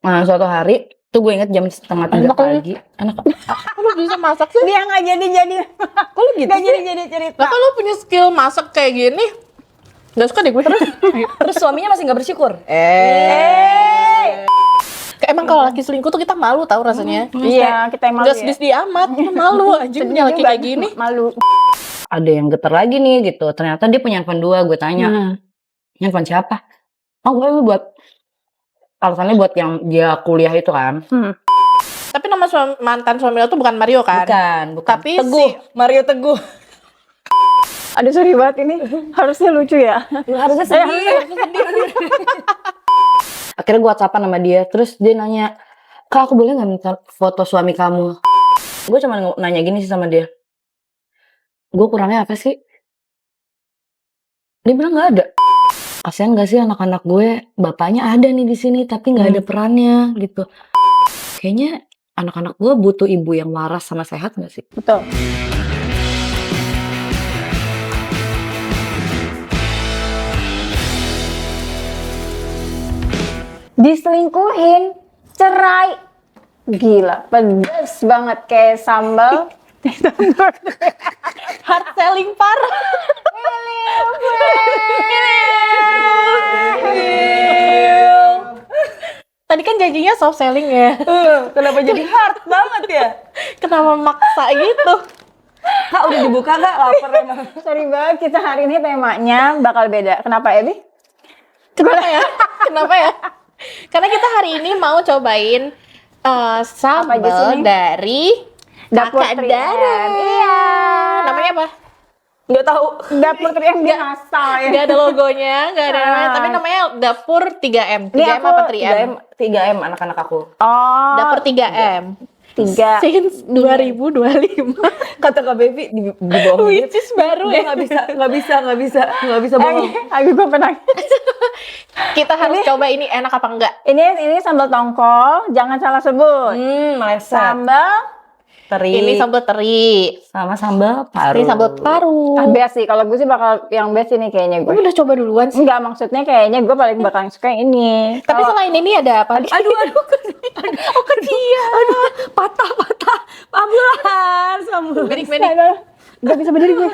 Nah, suatu hari tuh gue inget jam 2:30 pagi. Anak Kok lu bisa masak sih? Dia nggak jadi. kok lu gitu Nggak sih? jadi cerita. Lah kan lu punya skill masak kayak gini. Gak suka deh gue. Terus suaminya masih nggak bersyukur. Kayak emang kalau laki selingkuh tuh kita malu tahu rasanya. Iya, kita yang malu Gak ya. sedih amat, malu anjing punya laki kayak gini. Malu. Ada yang geter lagi nih gitu. Ternyata dia punya handphone 2. Gue tanya, handphone siapa? Oh enggak, itu buat alasannya buat yang dia kuliah itu kan. Tapi nama mantan suami lo tuh bukan Mario kan? Bukan. Tapi Teguh, Mario Teguh. Aduh, sorry banget ini. Harusnya lucu ya. Lu harusnya sedih. Akhirnya gue WhatsAppan sama dia, terus dia nanya, "Kak, aku boleh nggak minta foto suami kamu?" Gue cuma nanya gini sih sama dia, "Gue kurangnya apa sih?" Dia bilang nggak ada. Kasian gak sih anak-anak gue, bapaknya ada nih di sini tapi nggak ada perannya gitu. Kayaknya anak-anak gue butuh ibu yang waras sama sehat gak sih? Betul. Diselingkuhin, cerai. Gila, pedes banget kayak sambal. hard selling parah. Tadi kan janjinya soft selling ya. Kenapa jadi hard banget ya? Kenapa maksa gitu? Kak udah dibuka gak? Laper emang. Sorry banget, kita hari ini temanya bakal beda. Kenapa, Ebi? Kenapa ya? Kenapa ya? Karena kita hari ini mau cobain sambal aja sih, dari Dapur Kakak 3M. Dara. Iya. Namanya apa? Gak tahu. Dapur 3M dia ngasal ya. Gak ada logonya, gak ada namanya. Tapi namanya Dapur 3M. 3M apa 3M? 3M anak-anak aku. Oh, Dapur 3M. 3. Since 2025. Kata Kak Baby di bawah Which is baru Gue ya. nggak bisa bohong. Abi gue pernah. Kita harus coba ini enak apa enggak. Ini sambal tongkol, jangan salah sebut. Meleset. Sambal Teri. Ini sambal teri. sama sambal paru. Ini sambal paru. best sih. Kalau gue sih bakal yang best ini kayaknya gue. Gue udah coba duluan sih. Enggak, maksudnya kayaknya gue paling bakal suka yang ini. Tapi selain ini ada apa? Aduh. Oh kecil. Aduh, patah. Ambulans. Medik. Gak bisa berdiri gue.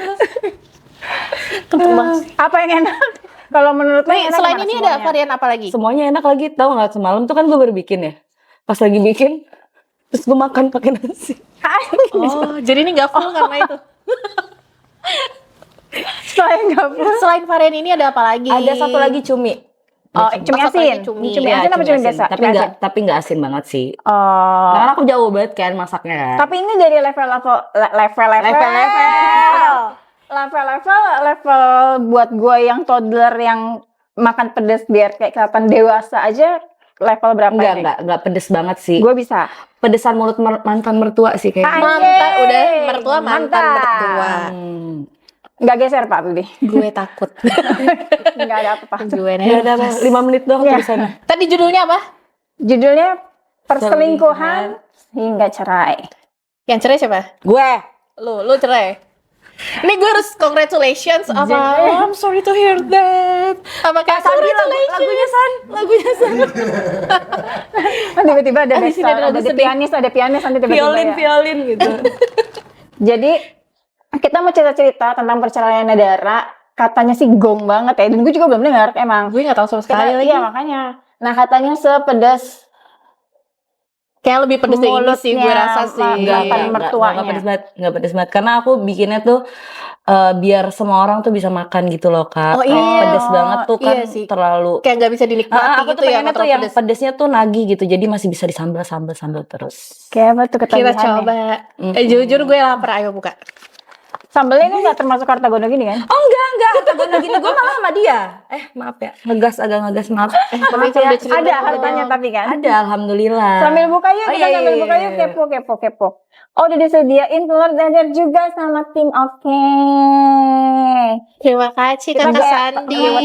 Apa yang enak? Kalau menurut lo Nih, yang enak selain mana ini semuanya? ada varian apa lagi? Semuanya enak lagi. Tahu nggak semalam tuh kan gue baru bikin ya. Pas lagi bikin, terus gue makan pakai nasi. Oh, jadi ini nggak full karena itu. Selain gabung. Selain varian ini ada apa lagi? Ada satu lagi cumi. Oh, cumi Satu asin. lagi cumi. Cumi Iya, asin apa cumi biasa? Tapi Cumi nggak asin. tapi nggak asin banget sih. Oh. Karena aku jauh banget kan masaknya kan. Tapi ini dari level buat gue yang toddler yang makan pedas biar kayak kelihatan dewasa aja level berapa ini? Enggak pedes banget sih. Gue bisa. Pedesan mulut mantan mertua sih kayaknya. Mantan udah mertua mantan Mantap. mertua. Nggak geser Pak Bibi. Gue takut. Nggak ada apa-apa. Gue Ya udah 5 menit doang Iya. tulisannya. Tadi judulnya apa? Judulnya Perselingkuhan hingga cerai. Yang cerai siapa? Gue. Lu cerai. Ini gue harus congratulations apa? I'm sorry to hear that. Apa kayak Lagunya San. Oh, tiba-tiba ada di sini ada lagu ada sedih. pianis nanti tiba-tiba ya. Violin gitu. Jadi kita mau cerita-cerita tentang perceraian Dara. Katanya sih gong banget ya. Dan gue juga belum dengar emang. Gue nggak tahu sama sekali lagi. Iya makanya. Nah katanya sepedas Kayak lebih pedes dari ini sih gue mulutnya rasa sih. mantan mertuanya. Enggak pedes banget karena aku bikinnya tuh biar semua orang tuh bisa makan gitu loh, Kak. Oh, iya. Pedes banget tuh kan Iya sih. terlalu. Kayak nggak bisa dinikmati Aku gitu tuh ya. pengennya tuh yang pedesnya tuh nagih gitu. Jadi masih bisa disambal terus. kayak apa tuh Kita ketagihannya. coba. Jujur gue lapar, ayo buka. Sambelnya ini nggak termasuk hartagono gini kan? Oh enggak, hartagono gini gue malah sama dia. Maaf ya, agak ngegas maaf. Tapi Maaf ya. udah cerita Ada dulu hartanya dong. tapi kan? Ada, alhamdulillah. Sambil buka yuk, kita sambil buka yuk, kepo. Oh, udah disediain telur dadar juga sama tim Oke. Terima kasih Kita Kakak kayak Sandi. lewat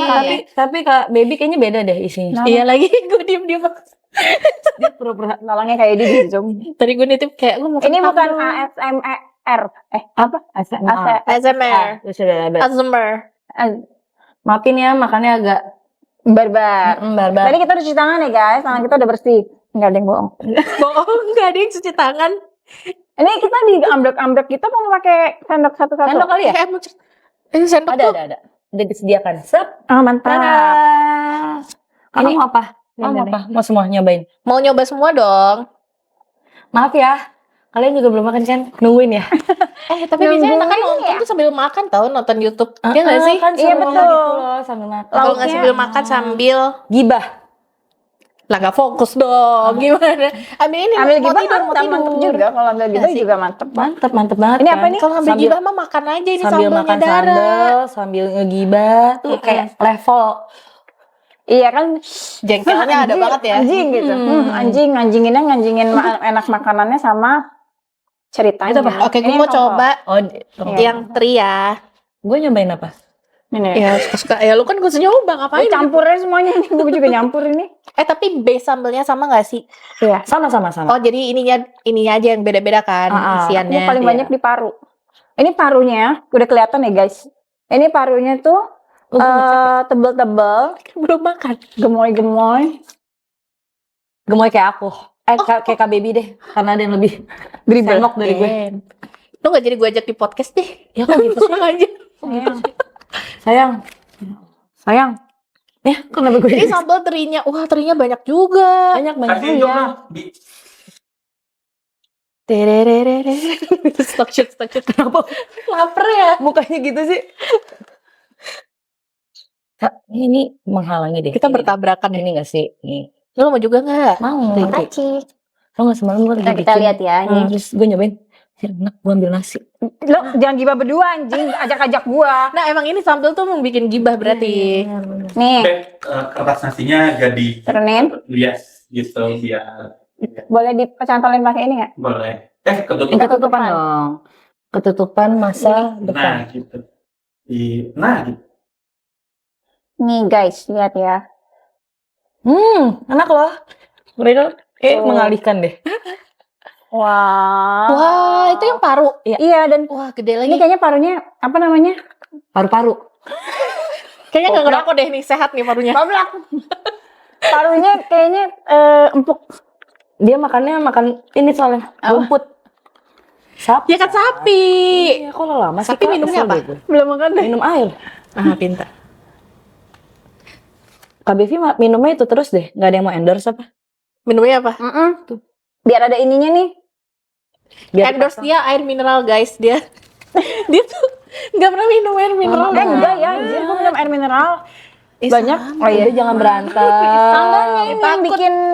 Tapi Kak Baby kayaknya beda deh isinya. Iya lagi, gue diem. Dia pura-pura. Nolongnya kayak di Zoom. Tadi gue nitip kayak lu mau Ini kentang bukan dong. ASMR. Apa? SMA. ASMR. Sudah ada. ASMR. Maafin ya, makannya agak Barbar. barbar. Tadi kita udah cuci tangan ya guys, tangan kita udah bersih. Nggak ada yang bohong. Bohong, nggak ada yang cuci tangan. Ini kita di ambrek-ambrek kita mau pakai sendok satu-satu. Sendok kali ya? Emang ini sendok tuh. Ada. Udah disediakan. Sep. Oh, mantap. Tada. Kamu Ini- mau apa? Kamu mau apa? Mau semua nyobain? Mau nyoba semua dong. Maaf ya. Kalian juga belum makan kan? Nungguin ya? Tapi biasanya enak kan Nungguin nonton ya? tuh sambil makan tau, nonton YouTube. Iya nggak sih? Kan Iya, seru betul. gitu loh sambil makan. Kalau nggak Lauknya- sambil makan sambil Gibah. lah nggak fokus dong. Gimana? Ambil ini Ambil mau gibah tidur, mau mantap, tidur. mantap juga. Kalau ambil gibah Iya sih. juga mantep. Mantep banget. Ini kan? apa nih? Kalau ambil Sambil- gibah mah makan aja ini sambil sambelnya makan Dara. sambel, sambil ngegibah tuh kayak level. Iya kan. Jengkelnya ada Anjing, banget ya. Anjing gitu. Nganjingin enak makanannya sama ceritanya. Itu apa? Oke, gue Ini mau tongkol. coba Oh, yang teri ya. gue nyobain apa? Ini. Ya suka-suka. Ya lu kan gue nyoba ngapain? Ini campurnya semuanya. Gue juga nyampur ini. Tapi base sambelnya sama nggak sih? Iya. Sama. Oh jadi ininya aja yang beda-beda kan isiannya. Ini paling banyak di paru. Ini parunya udah kelihatan ya guys. Ini parunya tuh tebel-tebel, Belum makan. gemoy-gemoy. Gemoy kayak aku. Kayak Kak Baby deh. Karena ada yang lebih Dribble. senok dari gue. Lu nggak jadi gue ajak di podcast deh. Ya kok gitu sih? aja. Sayang. Ya, kenapa gue Ini sambal terinya, wah terinya banyak juga. banyak Kasih ya. dong. Terererere. Stock shot. Kenapa Laper ya. mukanya gitu sih? Kak, ini menghalangi deh. Kita bertabrakan ya. Ini gak sih? Nih. Lu mau juga nggak? Mau. Makasih. Tau gak semalam gue lagi Kita bikin. lihat ya ini. Terus gue nyobain. Enak, gue ambil nasi. Lo jangan gibah berdua anjing, ajak-ajak gua. Nah emang ini sambal tuh mau bikin gibah berarti. Nih, Kertas nasinya jadi turunin. bias gitu biar Boleh dicantolin pakai ini nggak? boleh. Ketutupan Ketutupan. dong. Ketutupan masa Nah depan. gitu. Nah gitu. Nih guys, lihat ya. Enak loh. Mereka Tuh. mengalihkan deh. Wah. Wah itu yang paru. Iya dan Wah gede ini lagi. kayaknya parunya apa namanya? Paru-paru. Kayaknya nggak ngerokok deh nih, sehat nih parunya. Goblok. Parunya kayaknya empuk. Dia makan ini soalnya rumput. Sapi. Ya kan sapi. Iya, kok lama sih? Sapi Kak? minumnya Kesel apa? deh gue. Belum makan deh. Minum air. Pintar. Kak Bevi minumnya itu terus deh. Gak ada yang mau endorse apa? Minumnya apa? Tuh. Biar ada ininya nih. Biar Endorse dia air mineral guys. Dia tuh nggak pernah minum air mineral. Enggak ya, anjir gua minum air mineral. Banyak. Sama. Oh iya. Udah jangan berantem. Sambalnya ini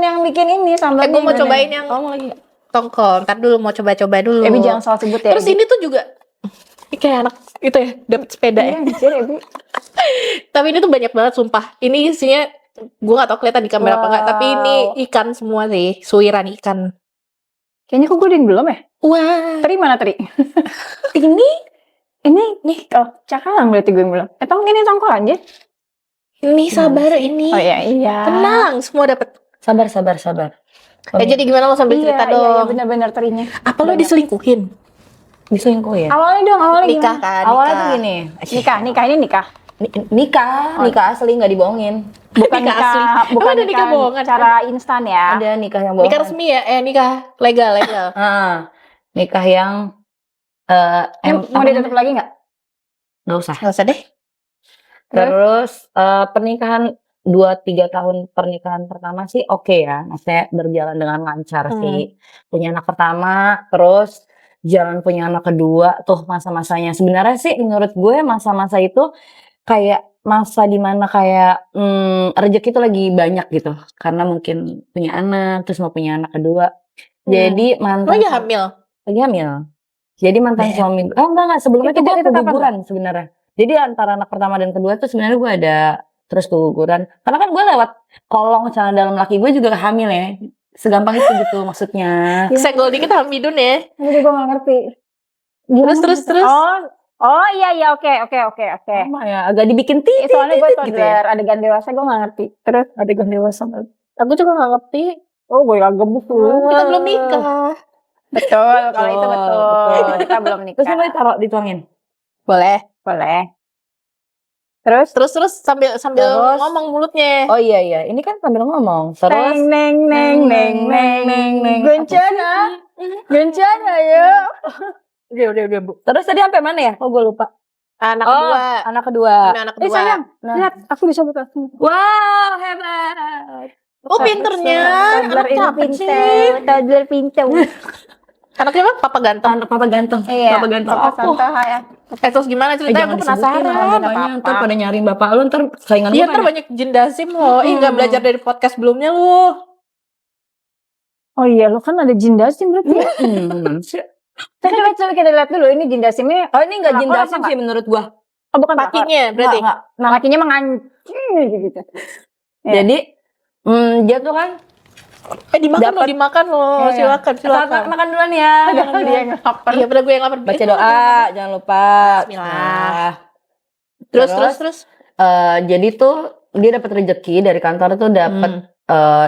yang bikin ini sambalnya. Gue mau yang cobain ini. yang Kamu lagi. tongkol. Ntar dulu mau coba-coba dulu. Ebi jangan salah sebut ya. Terus ini tuh juga ini kayak anak itu ya, dapat sepeda Iya, ya. anjir Ebi. Tapi ini tuh banyak banget sumpah. Ini isinya gue gak tau kelihatan di kamera apa enggak, tapi ini ikan semua sih, suiran ikan. Kayaknya kok gue udah belum ya? Wah, Teri mana Teri? ini Nih, oh cakalang berarti gue yang belum. Ini tongkol anjir. ini sabar ini. Oh iya. Tenang, semua dapat. Sabar. Jadi gimana lo sambil cerita Iya, dong? benar-benar terinya. Apa lo diselingkuhin? Diselingkuh ya? Awalnya dong, awalnya Nikah gimana? kan? Awalnya nikah. tuh gini. Nikah ini nikah. Nikah asli nggak dibohongin. Bukan Nikah asli. bukan Emang ada nikah bohongan? cara instan ya. Ada nikah yang bohong. Nikah resmi ya? Nikah legal. Nikah yang Mau ditutup lagi nggak? nggak usah. Nggak usah deh. Terus pernikahan 2-3 tahun pernikahan pertama sih oke ya, maksudnya berjalan dengan lancar sih. Punya anak pertama, terus jalan punya anak kedua tuh masa-masanya. Sebenarnya sih menurut gue masa-masa itu kayak masa dimana kayak rezeki itu lagi banyak gitu, karena mungkin punya anak, terus mau punya anak kedua. Jadi Lo mantan ya hamil? lagi hamil. Jadi mantan suami, enggak sebelumnya Itu tuh gue kapan? keguguran sebenarnya. Jadi antara anak pertama dan kedua tuh sebenarnya gue ada terus keguguran. Karena kan gue lewat kolong celana dalam laki gue juga hamil ya. Segampang itu gitu maksudnya. Senggol dikit hamidun ya. Jadi gue nggak ngerti. Terus. Oh iya oke. Sama ya, agak dibikin titik Soalnya gue gitu ya. toddler, adegan dewasa gue nggak ngerti. Terus Adegan dewasa. Aku juga nggak ngerti. oh gue agak gebuk tuh. Kita belum nikah. Betul, kalau itu betul. betul. Kita belum nikah. Terus mulai taruh dituangin. Boleh. Boleh. Terus sambil Terus? ngomong mulutnya. Oh iya, ini kan sambil ngomong. Terus Neng neng neng neng neng neng. Gencana ya. Udah, Bu. Terus tadi sampai mana ya? Oh, gue lupa. Anak Oh, kedua. anak kedua. Ini anak kedua. Sayang, Nah. lihat aku bisa buka. Wow, hebat. Oh, pinternya. Toddler Anak ini cakep sih. pintar. Toddler pintar. Anaknya apa? Papa ganteng. Anak papa ganteng. Iya. Papa ganteng. Papa Oh, santai ya. Terus gimana ceritanya? Aku penasaran. Bapaknya ntar pada nyariin bapak lu, ntar saingan Iya, lu ntar banyak jin dasim loh. Ih, nggak belajar dari podcast sebelumnya lu. Oh iya, lo kan ada jin dasim berarti. Coba kita lihat dulu ini jin dasimnya. Oh, ini nggak jin Pelakor dasim apa sih menurut gua. Oh bukan pelakor. Pakinya berarti. Nggak. Nah, kakinya mengancing gitu. Ya. Jadi dia tuh kan Dimakan loh. Iya. Silakan. makan duluan ya. Padahal dia yang lapar. Iya, pada gue yang lapar. Baca doa, jangan lupa. Bismillah. Nah, Terus. jadi tuh dia dapat rezeki dari kantor tuh dapat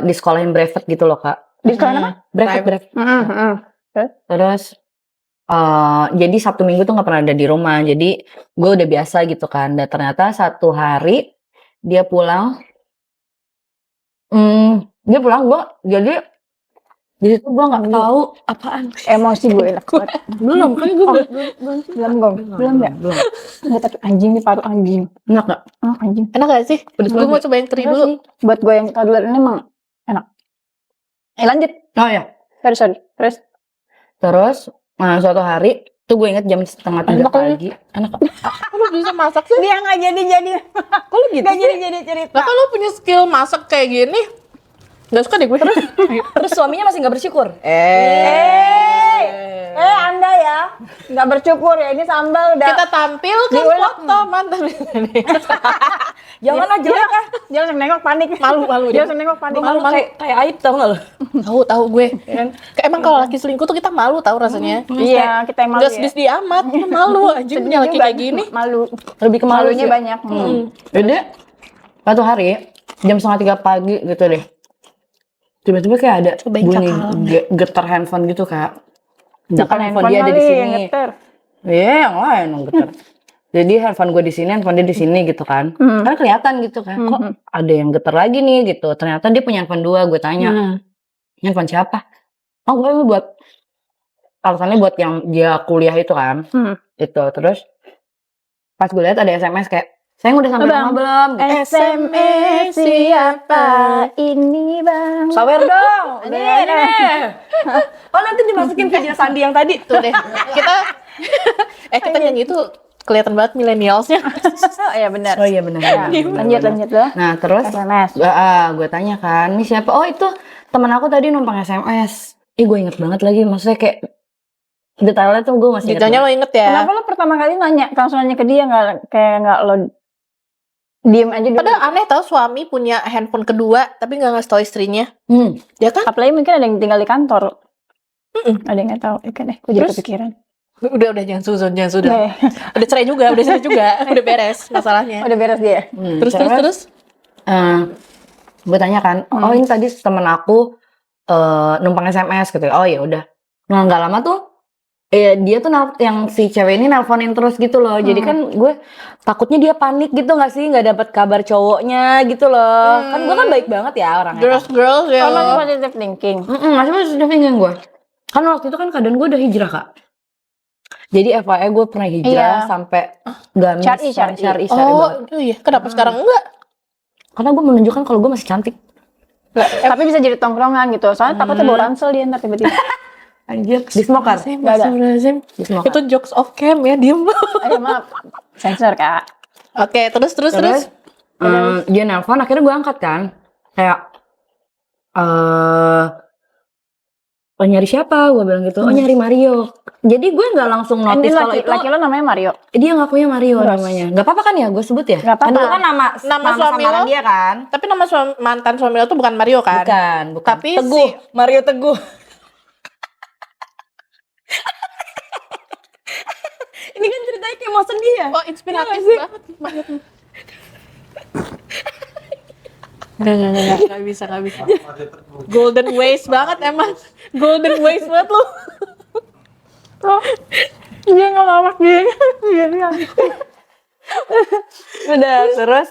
di sekolahin brevet gitu loh, Kak. Di sekolah apa? Brevet. Terus jadi Sabtu Minggu tuh nggak pernah ada di rumah. Jadi gue udah biasa gitu kan. Dan ternyata satu hari dia pulang. Dia pulang, gue jadi di situ gue nggak tahu apaan. Emosi gue enak banget. Belum kan gue Belum ya? Enggak, tapi anjing nih paru anjing. enak nggak? Oh, anjing. Enak gak sih? Pedes Gue banget. mau cobain teri dulu. Buat gue yang toddler ini emang enak. Lanjut. Oh ya. Sorry. Terus suatu hari tuh gue inget jam 2:30 Enak kali. pagi. Enak. Kok lu bisa masak sih? Dia nggak jadi. Kok lu gitu Nggak sih? jadi cerita. Lah, kalau punya skill masak kayak gini, gak suka deh gue. Terus suaminya masih nggak bersyukur. Anda ya nggak bersyukur ya, ini sambal udah. Kita tampilkan Diulek. foto mantan. Janganlah jelek ah. Dia langsung nengok panik. Malu Dia dia. langsung nengok panik. Malu kayak aib tau nggak lo? Tahu gue. Kayak emang kalau laki selingkuh tuh kita malu tahu rasanya. Iya, kita yang malu Gak ya. sedih amat, kita malu anjing punya laki Juga kayak gini. Malu. Lebih ke malu Malunya sih. banyak. Jadi suatu hari jam 2:30 pagi gitu deh. Tiba-tiba kayak ada Cobain bunyi cakal. getar handphone gitu, Kak. Bukan Jangan handphone dia ada di kali yang sini. ngeter. Iya, yang lain yang getar. Jadi handphone gue di sini, handphone dia di sini gitu kan. Kan kelihatan gitu kan. Kok ada yang getar lagi nih gitu. Ternyata dia punya handphone 2, gue tanya. Ini handphone siapa? Oh, gue buat alasannya buat yang dia kuliah itu kan. Itu terus pas gue lihat ada SMS kayak, "Sayang udah sampai Bang. rumah belum?" Gitu. SMS siapa ini bang? Sawer dong. Ini Udah, nih. Oh, nanti dimasukin video Sandi yang tadi. Tuh deh. Kita nyanyi itu kelihatan banget milenialsnya. Oh iya benar. Oh iya benar. Ya, lanjut loh. Nah, terus SMS. gue tanya kan, "Ini siapa?" "Oh, itu teman aku tadi numpang SMS." Gue inget banget lagi, maksudnya kayak detailnya tuh gue masih inget Ditanya lo banget. inget ya. Kenapa lo pertama kali langsung nanya ke dia, nggak lo diem aja dulu? Padahal aneh tau suami punya handphone kedua tapi nggak ngasih tau istrinya. Ya kan? Apalagi mungkin ada yang tinggal di kantor. Ada yang nggak tahu. Ikan gue jadi Terus? kepikiran. Udah jangan suzon. Udah. Udah cerai juga, udah beres masalahnya. Udah beres dia. Terus. Gue tanya kan, "Oh, ini tadi temen aku numpang SMS," gitu. "Oh ya udah." Nah, nggak lama tuh dia tuh yang si cewek ini nelponin terus gitu loh. Jadi kan gue takutnya dia panik gitu nggak sih, nggak dapat kabar cowoknya gitu loh. Kan gue kan baik banget ya orangnya. Girls ya. Kalau masih positive thinking. Masih positif thinking gue. Kan waktu itu kan keadaan gue udah hijrah, Kak. Jadi FYI gue pernah hijrah Iya. sampai gamis, Syar'i. banget. Iya. Kenapa sekarang enggak? Karena gue menunjukkan kalau gue masih cantik. Tapi bisa jadi tongkrongan gitu. Soalnya takutnya bawa ransel dia ntar tiba-tiba. Anjir, di smoker. Nggak ada. Di smoker. Itu jokes off cam ya, diem. Ayo maaf. Sensor kak. Oke, terus. Dia nelpon, akhirnya gue angkat kan. Kayak, nyari siapa? Gue bilang gitu. Oh, nyari Mario. Jadi gue nggak langsung Ini notice kalau itu. laki lo namanya Mario. Dia ngakunya Mario Terus? namanya. Gak apa-apa kan ya gue sebut ya? Nggak apa-apa. Kan dulu kan nama suami samaran lo? dia kan? Tapi nama mantan suami lo tuh bukan Mario kan? Bukan. Tapi Teguh. Mario Teguh. Ini kan ceritanya kayak mau sedih ya? Oh, inspiratif banget. Nggak bisa. Golden waste banget emang. Golden waste banget lu. Dia nggak lawak dia. Udah terus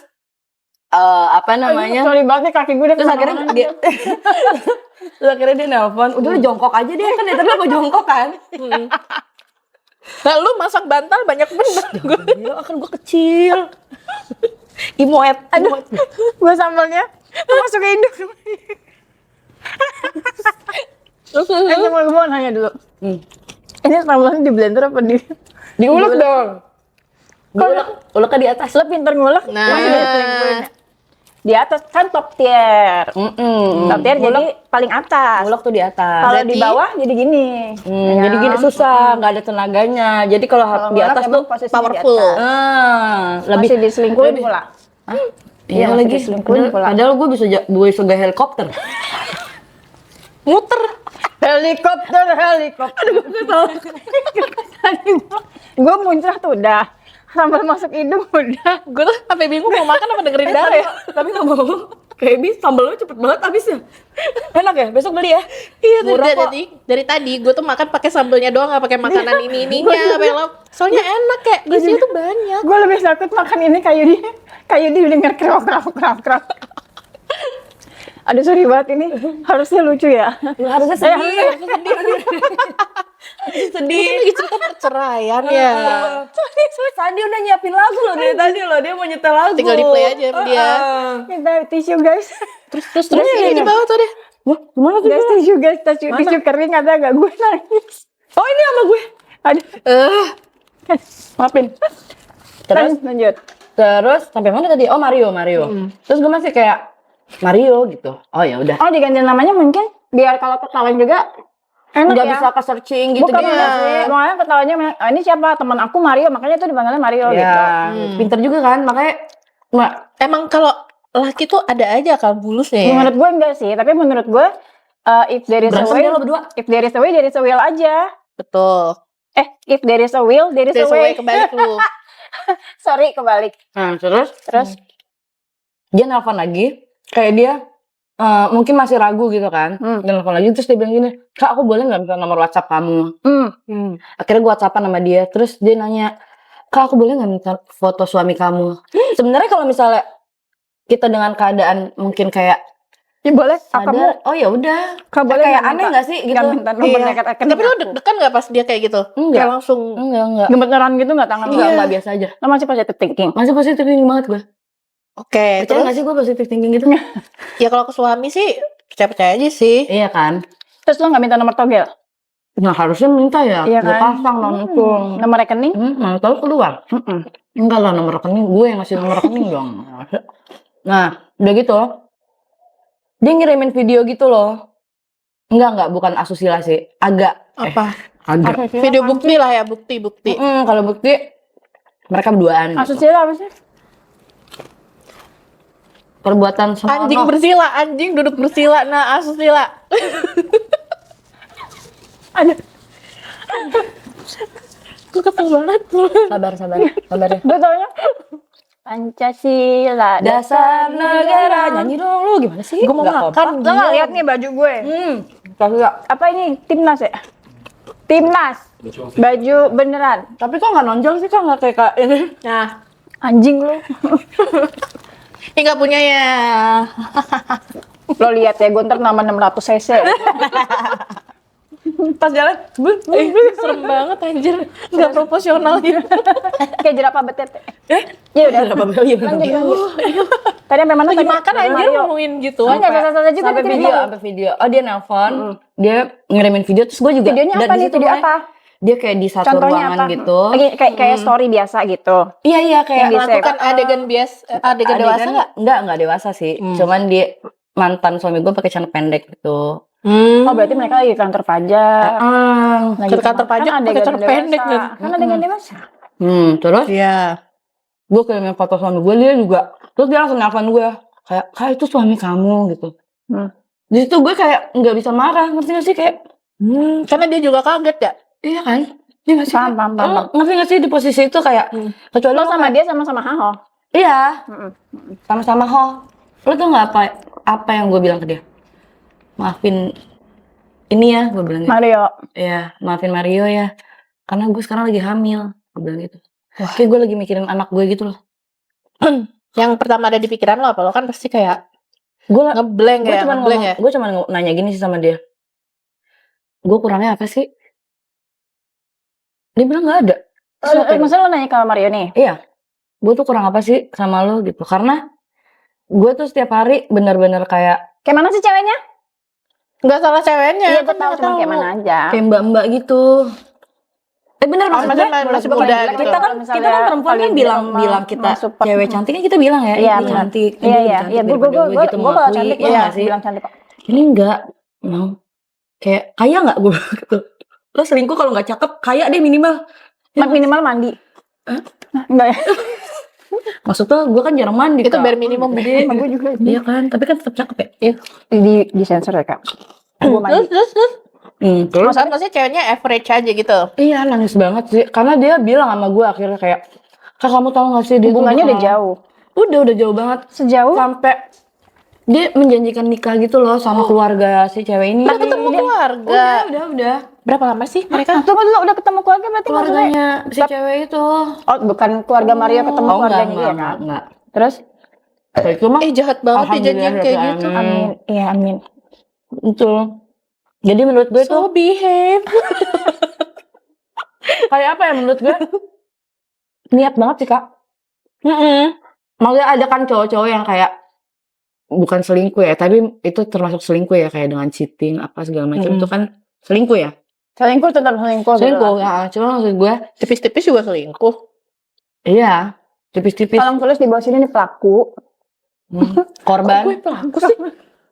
apa namanya? Sorry banget nih, kaki gue udah Terus akhirnya dia terus akhirnya dia nelpon, udah lu jongkok aja deh, kan dia tadi mau jongkok kan. Nah, lu masak bantal banyak bener. Gila, kan gue kecil. Imoet. Aduh, gue sambalnya masuk ke hidung. Coba gue mau nanya dulu. Ini sambalnya di blender apa di Diulek dong. Uleknya di atas. Lo pinter ngulek? Nah. Masih diselingkuhin. Di atas kan top tier. Top tier jadi paling atas. Ulek tuh di atas. Kalau di Berarti- bawah jadi gini. Ya. Jadi gini susah, nggak ada tenaganya. Jadi kalau Kalau di ngulek atas emang tuh posisinya powerful. di atas. lebih Masih diselingkuhin pula. iya masih lagi. diselingkuhin pula. Padahal gue bisa gaya helikopter. Muter. Helikopter. Aduh, gue tahu. Gue muncrat tuh udah. Sambal masuk hidung udah. Gue tuh sampai bingung mau makan apa dengerin Dara ya. Tapi nggak mau. Kayak bis sambal lo cepet banget habisnya. Enak ya? Besok beli ya. Iya, Murah kok. dari tadi gue tuh makan pakai sambelnya doang, nggak pakai makanan ininya, pakai lauk. Soalnya enak kayak isinya tuh banyak. Gue lebih takut makan ini kayu di denger krok. Aduh, sorry banget ini. Harusnya lucu ya. Harusnya sedih. Ini kan lagi cerita perceraian ya. Sandi udah nyiapin lagu loh dari tadi loh. Dia mau nyetel lagu. Tinggal di play aja sama dia. Kita tisu guys. Terus ini di bawah tuh deh. Wah, gimana tuh? Guys, tisu guys. Tisu kering ada gak? Gue nangis. Oh ini sama gue. Aduh, Maafin. Terus lanjut. Terus sampai mana tadi? Oh Mario. Terus gue masih kayak Mario gitu. Oh ya udah. Oh, diganti namanya mungkin biar kalau ketahuan juga enak Nggak ya. bisa ke searching gitu. Bukan gitu. makanya ketawanya ini siapa teman aku Mario, makanya tuh dipanggilnya Mario gitu. Ya, pinter juga kan. Makanya Emang kalau laki tuh ada aja akal bulusnya ya. Menurut gue enggak sih, tapi menurut gue if there is a berantem way, dia lo berdua. if there is a way, there is a will aja. Betul. If there is a will, there is a Terus way. kebalik lu. Sorry, kebalik. Nah terus Terus dia nelfon lagi. Kayak dia mungkin masih ragu gitu kan. Dia nelfon lagi terus dia bilang gini, Kak aku boleh nggak minta nomor WhatsApp kamu? Akhirnya gue WhatsAppan sama dia. Terus dia nanya, Kak aku boleh nggak minta foto suami kamu? Sebenarnya kalau misalnya kita dengan keadaan mungkin kayak ya boleh, kamu sadar, oh ya udah. boleh Kayak nggak aneh minta- nggak sih gitu? nggak minta nomor Iya. neket-neket Tapi lu aku. deg-degan gak pas dia kayak gitu? Enggak. Kayak langsung. Enggak. Gemeteran gitu nggak tangan Enggak, lu? enggak biasa aja. Lo masih positive thinking. Masih positif thinking banget gue. Oke, Percaya terus nggak sih gue positif thinking gitu? ya kalau ke suami sih percaya aja sih. Iya kan? Terus lo nggak minta nomor togel? Nah harusnya minta ya. Iya Gue kan? pasang langsung. Nomor rekening? Mau tahu keluar? Enggak lah nomor rekening gue yang ngasih nomor rekening dong. Nah udah gitu dia ngirimin video gitu loh. Enggak bukan asusila sih. Agak Apa? agak. Video bukti lah ya, bukti. Kalau bukti mereka berduaan. Gitu. Asusila apa sih? Perbuatan senonoh. Anjing bersila, anjing duduk bersila, nah asusila. Aduh, Gue kesel banget. Sabar ya. gue taunya Pancasila Dasar negara. Nyanyi dong lu gimana sih? Gue mau Nggak makan. kompak. Lo nggak lihat nih baju gue? Tapi nggak. Apa ini timnas ya? Timnas. Baju beneran. Tapi kok nggak nonjol sih kok nggak kayak kak ini? Nah, Anjing lu. ini gak punya ya. Lo lihat ya, gue ntar nama 600 cc. Pas jalan, Serem banget anjir. Gak proporsional gitu. Kayak jerapah betet. Ya udah. Lanjut. Tadi sampai mana Lagi tadi? makan anjir Mario. ngomongin gitu. Enggak selesai juga sampai nih video, cerita. sampai video. Oh dia nelpon, dia ngirimin video terus gue juga. Videonya dan apa di nih? situ Video mulai apa? Dia kayak di satu Contohnya ruangan apa? gitu. Lagi kayak story biasa gitu. Iya kayak Yang di save. Melakukan adegan adegan dewasa nggak? Enggak dewasa sih. Cuman dia mantan suami gue pakai celana pendek gitu. Oh, berarti mereka lagi kantor pajak. Lagi Ke kantor pajak kan pakai adegan celana pendek dewasa. kan? Kan adegan dewasa. Terus Iya. gue kirimin foto suami gue, dia juga. Terus dia langsung nelfon gue, kayak itu suami kamu gitu. Di situ gue kayak nggak bisa marah, ngerti gak sih kayak? Karena dia juga kaget ya. Iya kan? Iya gak sih? Paham. Lo ngerti gak sih di posisi itu kayak kecuali Lo lo sama dia sama-sama haho. iya sama-sama lo tuh nggak apa yang gue bilang ke dia, maafin ini ya gue bilang gitu. Mario. Ya maafin Mario ya karena gue sekarang lagi hamil gue bilang gitu. Kayak gue lagi mikirin anak gue gitu loh. Yang pertama ada di pikiran lo apa? Lo kan pasti kayak Gue ngeblank gue ya, cuma ngeblank ya. gue cuma nanya gini sih sama dia. Gue kurangnya apa sih? Dia bilang nggak ada. Maksudnya lo nanya ke Mario nih? Iya, gue tuh kurang apa sih sama lo gitu. Karena gue tuh setiap hari bener-bener kayak Kayak mana sih ceweknya? Nggak salah ceweknya. Iya, gue kan tahu nggak cuma kayak mana aja. kayak mbak-mbak gitu. Bener Oh, maksud gue, masih bukan muda jelek, gitu. kita kan perempuan kan bilang kita support. cewek cantik kan kita bilang ya, Iya, ini benar. cantik, Iya, ini iya, lebih iya. cantik Gue daripada gue gitu kalau mengakui, cantik gue iya nggak sih? bilang cantik kok. Ini enggak mau kayak kaya nggak gue gitu. Lo selingkuh kalau nggak cakep, kaya deh minimal. Minimal mandi. Hah? Enggak ya? Maksudnya gue kan jarang mandi. Itu Kak. bare minimum Gede. Sama gue juga. Iya kan, tapi kan tetap cakep ya. Di sensor ya kak. Gue mandi. Terus Terus maksudnya ceweknya average aja gitu. iya nangis banget sih, karena dia bilang sama gue akhirnya kayak, Kak kamu tahu nggak sih dia tuh Hubungannya udah bakal-" jauh. Udah jauh banget. Sejauh? Sampai dia menjanjikan nikah gitu loh sama keluarga si cewek ini. Udah ketemu keluarga. Udah. Berapa lama sih mereka? Tunggu dulu, udah ketemu keluarga berarti maksudnya? Keluarganya si cewek itu. Oh, bukan keluarga Mario ketemu keluarganya dia kan? enggak. Terus? Itu mah Jahat banget ya janjian kayak gitu. Amin. Iya, amin. Betul. Jadi menurut gue tuh So behave. kayak apa ya menurut gue? Niat banget sih, Kak. Maksudnya ada kan cowok-cowok yang kayak bukan selingkuh ya, tapi itu termasuk selingkuh ya, kayak dengan cheating apa segala macam itu kan selingkuh ya. Selingkuh tetap selingkuh. Selingkuh ya, cuma maksud gue Tipis-tipis juga selingkuh. iya, tipis-tipis. Tolong tulis di bawah sini nih pelaku. Korban Gue pelaku sih.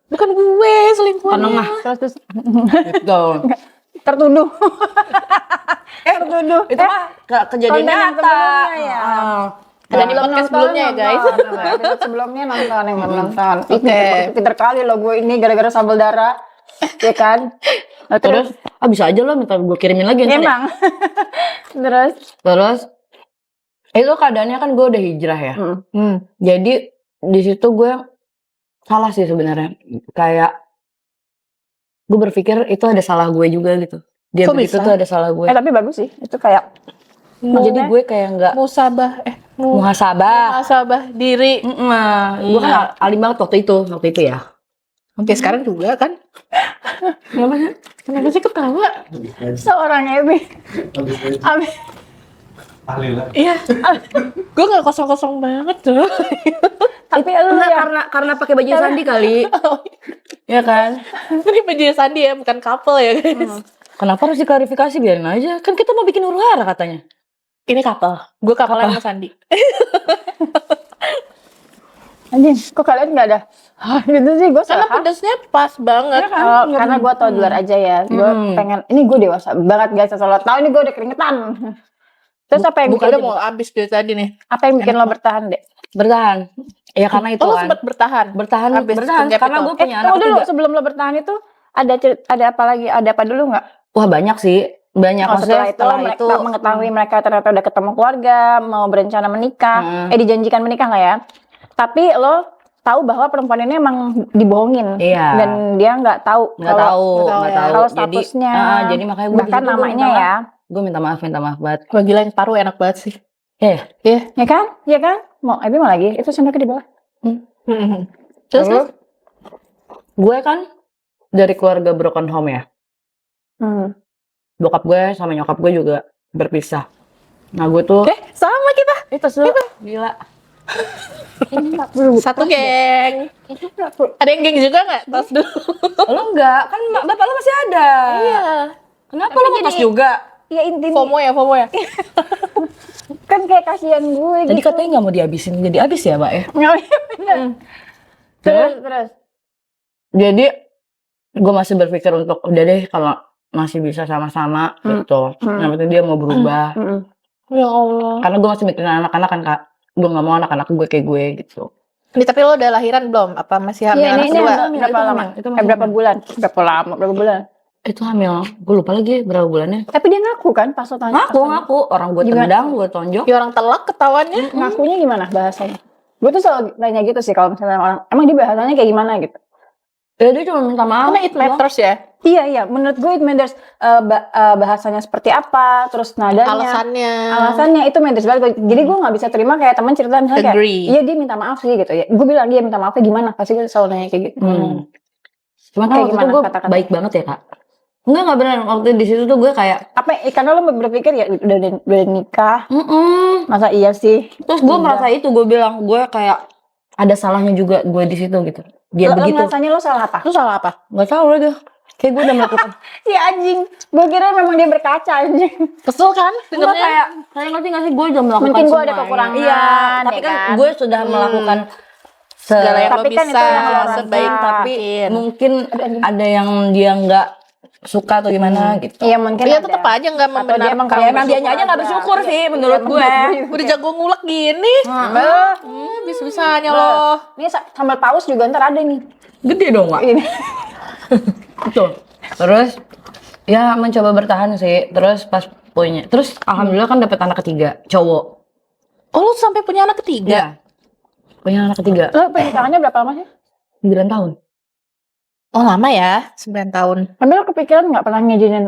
Bukan gue selingkuhnya. penengah Terus gitu. tertuduh. Tertuduh. Itu mah kejadian konten yang nyata. sebelumnya ya. Ada di podcast sebelumnya ya guys. Episode sebelumnya nonton yang belum nonton. Oke. Pinter kali lo gue ini gara-gara sambal darah. Ya kan? Nah, Terus bisa aja lo minta gue kirimin lagi ntar ya. emang. Terus itu keadaannya kan gue udah hijrah ya. Jadi di situ gue salah sih sebenarnya. Kayak gue berpikir itu ada salah gue juga gitu. Dia Kok begitu bisa? tuh ada salah gue. Tapi bagus sih. Itu kayak Jadi gue kayak nggak Musabah muhasabah. diri. Gue kan alim banget waktu itu ya. Oke, sekarang juga kan. Kenapa sih ketawa? seorang Ebi. Amin. Tahlil lah. Iya. Gue gak kosong-kosong banget tuh. Tapi lu Enggak, ya. karena pakai baju Sandi kali. Ya kan? Ini baju Sandi ya, bukan couple ya guys. Kenapa harus diklarifikasi, biarin aja. Kan kita mau bikin huru-hara katanya. Ini couple. Gue couple sama Sandi. Anjing, kok kalian nggak ada? Gitu sih, gue Karena salah. pedasnya pas banget. Karena gue tau di luar aja ya. Gue pengen, ini gue dewasa banget guys. Asal lo tau ini gue udah keringetan. Terus apa yang Bukan bikin, udah mau habis dari tadi nih. apa yang bikin lo bertahan deh? Bertahan. Ya karena itu Oh, lo kan. sempat bertahan. Bertahan Habis karena penjepit gue itu. punya anak Tunggu dulu, ketiga. sebelum lo bertahan itu ada apa lagi? Ada apa dulu nggak? Wah banyak sih. Banyak. Oh, Maksudnya setelah itu, mereka mengetahui mereka ternyata udah ketemu keluarga, mau berencana menikah, dijanjikan menikah nggak ya? Tapi lo tahu bahwa perempuan ini emang dibohongin, Iya. dan dia nggak tahu nggak tahu. kalau statusnya, Jadi makanya gue bahkan namanya ya, gue minta maaf banget. Wah gila yang paru enak banget sih. Iya. ya kan? Mau Ebi mau lagi? Itu sendoknya di bawah. Terus Gue kan dari keluarga broken home ya. Bokap gue sama nyokap gue juga berpisah. Nah gue tuh sama kita. itu gila. Satu geng. Ada yang geng juga nggak? Tas dulu. Lo enggak, kan bapak lo masih ada. Iya. Kenapa lo mau tas juga? Ya intinya FOMO ya. kan kayak kasihan gue Tadi gitu. katanya nggak mau dihabisin, jadi habis ya, Mbak ya? Terus. Jadi gue masih berpikir untuk udah deh kalau masih bisa sama-sama gitu. Yang penting dia mau berubah. Ya Allah. Karena gue masih mikirin anak-anak kan Kak. Gue nggak mau anak-anak gue kayak gue gitu. Ini tapi lo udah lahiran belum? Apa masih hamil Iya, anak ini kedua? berapa lama? Itu masih Berapa bulan? Berapa bulan? Itu hamil. Gue lupa lagi berapa bulannya. Tapi dia ngaku kan pas lo tanya. Ngaku. Orang gue Gimana? tendang, gue tonjok. Ya orang telak ketahuannya. Ngakunya gimana bahasanya? Gue tuh selalu nanya gitu sih kalau misalnya orang, emang dia bahasanya kayak gimana gitu. Ya dia cuma minta maaf. Karena it matters ya. Iya, menurut gue it matters. Bahasanya seperti apa, terus nadanya, alasannya itu matters banget. Jadi gue nggak bisa terima kayak teman cerita misalnya kayak, Agree. iya dia minta maaf sih gitu ya. Gue bilang dia minta maafnya gimana? Pasti gue selalu nanya kayak gitu. Cuman kan Kayak waktu itu gimana gue kata-kata? baik banget ya kak. Enggak beneran, waktu di situ tuh gue kayak Apa? Karena lo berpikir ya udah nikah, masa iya sih? terus gue merasa itu, gue bilang gue kayak ada salahnya juga gue di situ gitu. Dia Lo begitu, ngerasanya lo salah apa? Lu salah apa? nggak tahu lagi. Kayak gue udah melakukan. Si anjing, gue kira memang dia berkaca anjing. Kesel kan? Enggak, Dengernya? kayak ngerti nggak sih, gue udah melakukan Mungkin gue ada semuanya. kekurangan, Iya, tapi ya kan kan? gue sudah melakukan Segala yang Tapi lo kan bisa, itu yang lo rasa. sebaik tapi mungkin. mungkin ada yang dia nggak suka atau gimana gitu. Iya mungkin Dia ada. tetap aja nggak Atau dia emang membenarkan. Ya emang dianya aja nggak bersyukur sih menurut gue. Udah jago ngulek gini. Bisa-bisanya lo. Ini sambal paus juga ntar ada nih. Gede dong Wak. Ini. Betul. Terus ya mencoba bertahan sih. Terus pas punya, terus alhamdulillah kan dapet anak ketiga, cowok. Oh lu sampai punya anak ketiga? Ya. Punya anak ketiga, Lo pernikahannya berapa lama sih? 9 tahun. Oh lama ya, 9 tahun. Tapi lo kepikiran nggak pernah ngizinin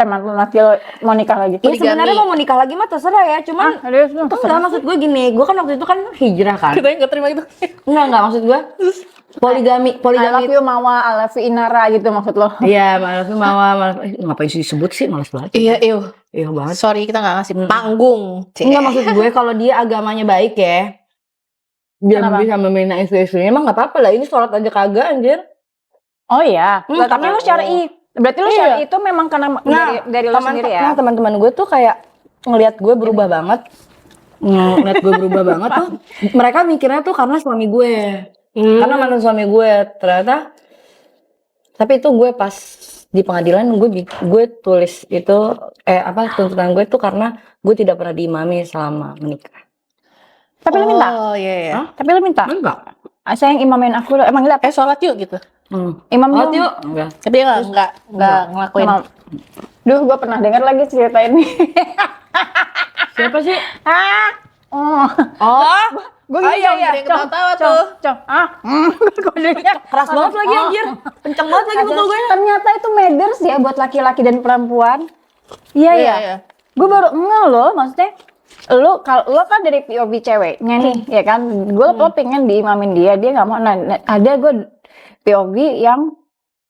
mantan laki lo mau nikah lagi? Ya sebenarnya mau menikah lagi mah terserah ya, cuman Serius lo? enggak, maksud gue gini, gue kan waktu itu kan hijrah kan. Kita nggak terima itu. Enggak maksud gue poligami, I love you Mawa, I love you Inara gitu maksud lo? Iya, malas ngapain sih disebut sih, malas banget. Iya, Iya banget. Sorry kita nggak ngasih panggung. Enggak, maksud gue kalau dia agamanya baik ya, biar Kenapa? bisa membina istri-istrinya emang nggak apa-apa lah. Ini sholat aja kagak anjir. Oh iya. Lah, tapi lo syar'i. Berarti lo Iya. syar'i itu memang karena dari lo sendiri ya? Teman-teman gue tuh kayak ngelihat gue berubah banget. Ngeliat gue berubah banget tuh, mereka mikirnya tuh karena suami gue. Karena mantan suami gue ternyata. Tapi itu gue pas di pengadilan gue tulis itu tuntutan gue tuh karena gue tidak pernah diimami selama menikah. Tapi lo minta? Oh iya iya. Tapi lo minta? Enggak. Sayang imamin aku, emang gila? Sholat yuk gitu. Imam Oh, dong. yuk. Enggak. Tapi dia nggak ngelakuin. Imam. Duh, gue pernah dengar lagi cerita ini. Siapa sih? Oh, Oh, gue Oh iya iya, yang ketawa tuh. Kodenya keras banget lagi anjir. Kenceng banget lagi betul gue. Ternyata itu matters ya buat laki-laki dan perempuan. Iya Iya, ya. iya. Gue baru ngeh loh, maksudnya lo kan dari POV ceweknya nih, ya kan? Gue lo pengen diimamin dia nggak mau. Nah, ada gue POV yang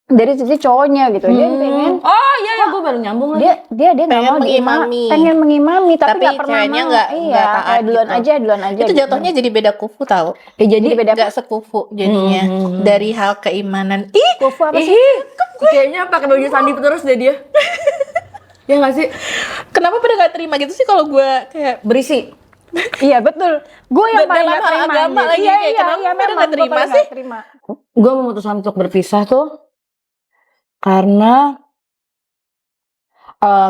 dari sisi cowoknya gitu. Dia pengen Oh iya gue baru nyambung lagi. dia nggak Pengen mau mengimami. pengen mengimami tapi Tapi nggak pernah ceweknya mau. nggak Iya, taat kayak duluan gitu. aja Itu gitu. jatuhnya jadi beda kufu tau. Jadi beda Nggak sekufu jadinya. Dari hal keimanan. Ih, kufu apa sih? kayaknya pakai baju sandi terus deh dia. Ya nggak sih? kenapa pada nggak terima gitu sih kalau gue kayak Berisi. Iya betul. Gue yang Dan paling dalam nggak hal terima. agama anjir. lagi, Iya kayak iya kenapa iya pada memang nggak gue terima paling sih? nggak terima. Gue memutuskan untuk berpisah tuh karena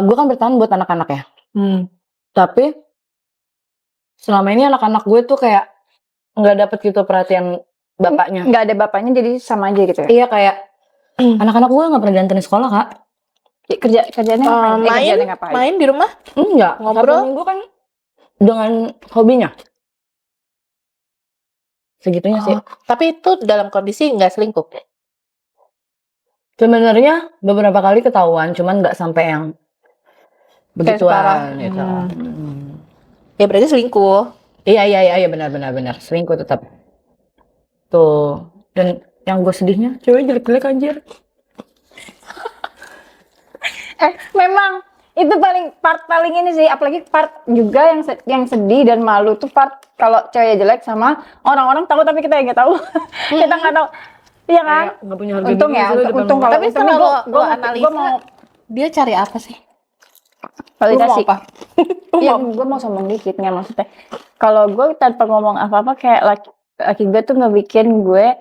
gue kan bertahan buat anak-anak ya. Tapi selama ini anak-anak gue tuh kayak nggak dapet gitu perhatian bapaknya. Nggak ada bapaknya jadi sama aja gitu ya. Iya kayak anak-anak gue nggak pernah dianterin sekolah kak. Kerjaannya ngapain? Kerjaannya ngapain? main di rumah. Enggak. Ngobrol? Sabtu Minggu kan dengan hobinya. Segitunya sih. Tapi itu dalam kondisi nggak selingkuh. Sebenarnya beberapa kali ketahuan, cuman nggak sampai yang parah. begituan gitu. Ya berarti selingkuh. Iya benar selingkuh tetap. Tuh. Dan yang gue sedihnya cewek jelek-jelek anjir. Memang itu part paling ini sih, apalagi part juga yang sedih dan malu tuh part kalau cewek jelek sama orang-orang tahu tapi kita yang nggak tahu. Kita nggak tahu. Iya kan? Nggak punya harga Untung diri ya, sih, udah untung depan kalau Tapi setelah lo analisa, gue mau dia cari apa sih? validasi. Lu mau apa? Iya, gue mau sombong dikit nggak maksudnya. Kalau gue tanpa ngomong apa-apa kayak laki gue tuh ngebikin gue